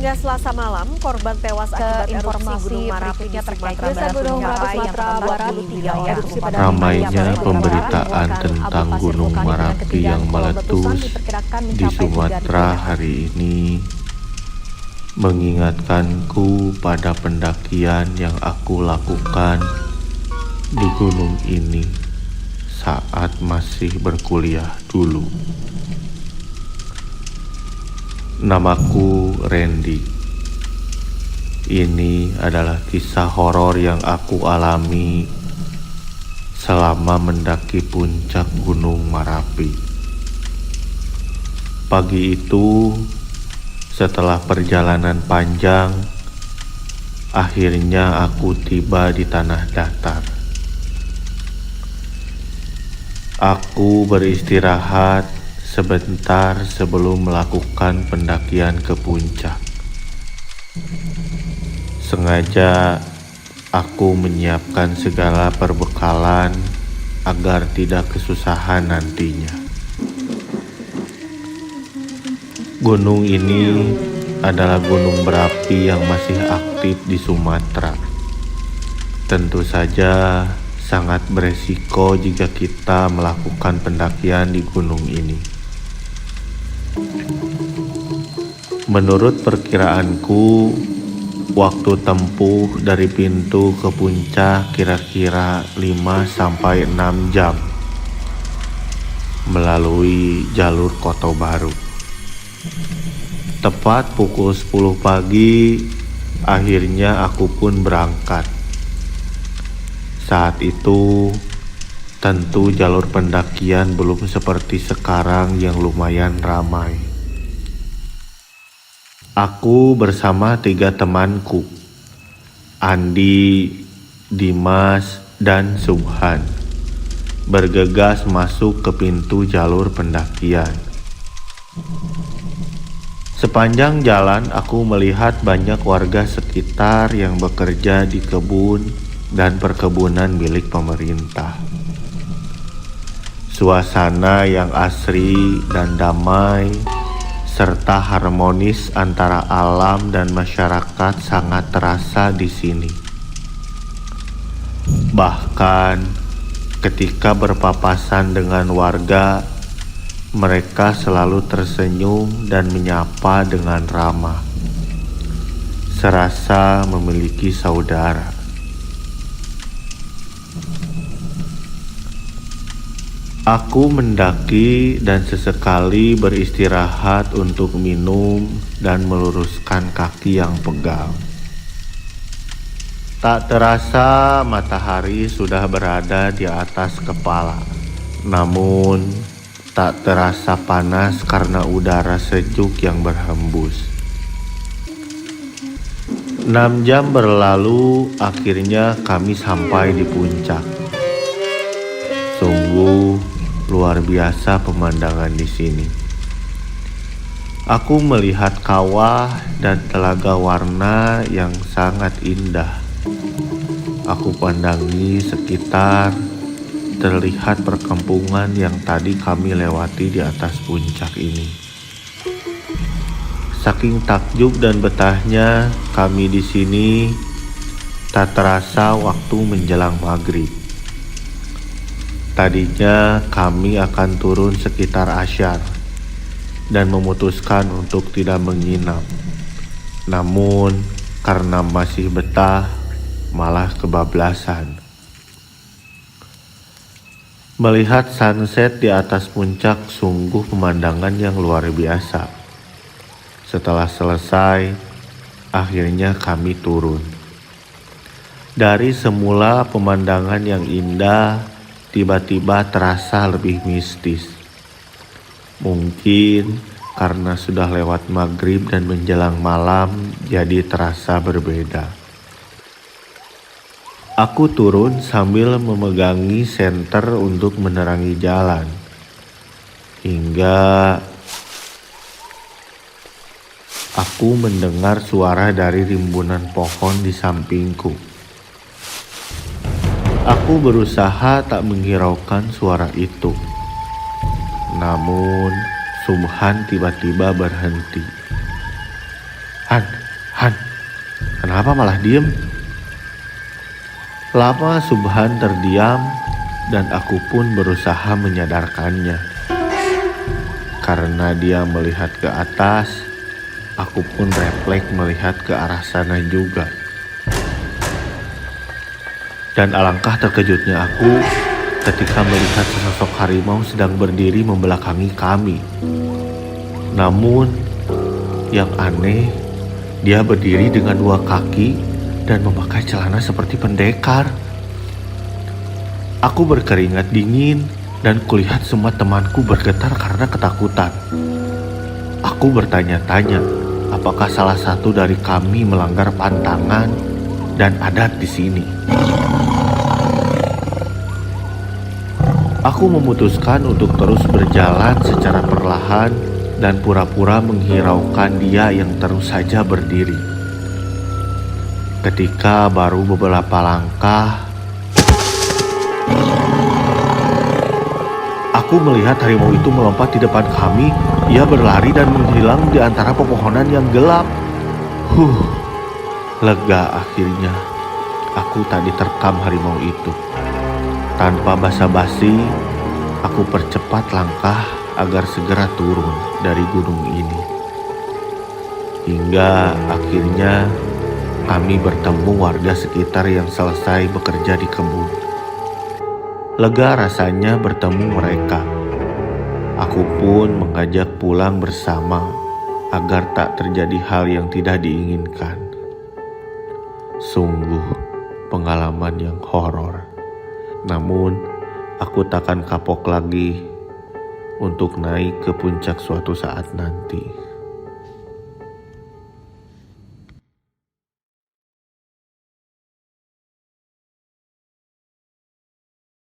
Hingga Selasa malam, korban tewas akibat erupsi Gunung Merapi di Sumatera Barat Ramainya pemberitaan tentang Gunung Merapi yang meletus di Sumatera hari ini mengingatkanku pada pendakian yang aku lakukan di gunung ini saat masih berkuliah dulu. Namaku Randy. Ini adalah kisah horor yang aku alami selama mendaki puncak Gunung Merapi. Pagi itu, setelah perjalanan panjang, akhirnya aku tiba di tanah datar. Aku beristirahat sebentar sebelum melakukan pendakian ke puncak. Sengaja aku menyiapkan segala perbekalan agar tidak kesusahan nantinya. Gunung ini adalah gunung berapi yang masih aktif di Sumatera. Tentu saja sangat beresiko jika kita melakukan pendakian di gunung ini. Menurut perkiraanku, waktu tempuh dari pintu ke puncak kira-kira 5-6 jam melalui jalur Koto Baru. Tepat pukul 10 pagi, akhirnya aku pun berangkat. Saat itu, tentu jalur pendakian belum seperti sekarang yang lumayan ramai. Aku bersama 3 temanku, Andi, Dimas, dan Subhan, bergegas masuk ke pintu jalur pendakian. Sepanjang jalan aku melihat banyak warga sekitar yang bekerja di kebun dan perkebunan milik pemerintah. Suasana yang asri dan damai serta harmonis antara alam dan masyarakat sangat terasa di sini. Bahkan ketika berpapasan dengan warga, mereka selalu tersenyum dan menyapa dengan ramah, serasa memiliki saudara. Aku mendaki dan sesekali beristirahat untuk minum dan meluruskan kaki yang pegal. Tak terasa matahari sudah berada di atas kepala, namun tak terasa panas karena udara sejuk yang berhembus. 6 jam berlalu, akhirnya kami sampai di puncak. Sungguh luar biasa pemandangan di sini. Aku melihat kawah dan telaga warna yang sangat indah. Aku pandangi sekitar, terlihat perkampungan yang tadi kami lewati di atas puncak ini. Saking takjub dan betahnya kami di sini, tak terasa waktu menjelang maghrib. Tadinya kami akan turun sekitar Asyar dan memutuskan untuk tidak menginap. Namun karena masih betah, malah kebablasan. Melihat sunset di atas puncak sungguh pemandangan yang luar biasa. Setelah selesai, akhirnya kami turun. Dari semula pemandangan yang indah, tiba-tiba terasa lebih mistis. Mungkin karena sudah lewat maghrib dan menjelang malam, jadi terasa berbeda. Aku turun sambil memegangi senter untuk menerangi jalan. Hingga aku mendengar suara dari rimbunan pohon di sampingku. Aku berusaha tak menghiraukan suara itu. Namun Subhan tiba-tiba berhenti. "Han, kenapa malah diem? Lama Subhan terdiam dan aku pun berusaha menyadarkannya. Karena dia melihat ke atas, aku pun refleks melihat ke arah sana juga. Dan alangkah terkejutnya aku ketika melihat sesosok harimau sedang berdiri membelakangi kami. Namun, yang aneh, dia berdiri dengan 2 kaki dan memakai celana seperti pendekar. Aku berkeringat dingin dan kulihat semua temanku bergetar karena ketakutan. Aku bertanya-tanya, apakah salah satu dari kami melanggar pantangan dan adat di sini. Aku memutuskan untuk terus berjalan secara perlahan dan pura-pura menghiraukan dia yang terus saja berdiri. Ketika baru beberapa langkah, aku melihat harimau itu melompat di depan kami. Ia berlari dan menghilang di antara pepohonan yang gelap. Lega akhirnya. Aku tak diterkam harimau itu. Tanpa basa-basi, aku percepat langkah agar segera turun dari gunung ini. Hingga akhirnya kami bertemu warga sekitar yang selesai bekerja di kebun. Lega rasanya bertemu mereka. Aku pun mengajak pulang bersama agar tak terjadi hal yang tidak diinginkan. Sungguh pengalaman yang horor. Namun, aku takkan kapok lagi untuk naik ke puncak suatu saat nanti.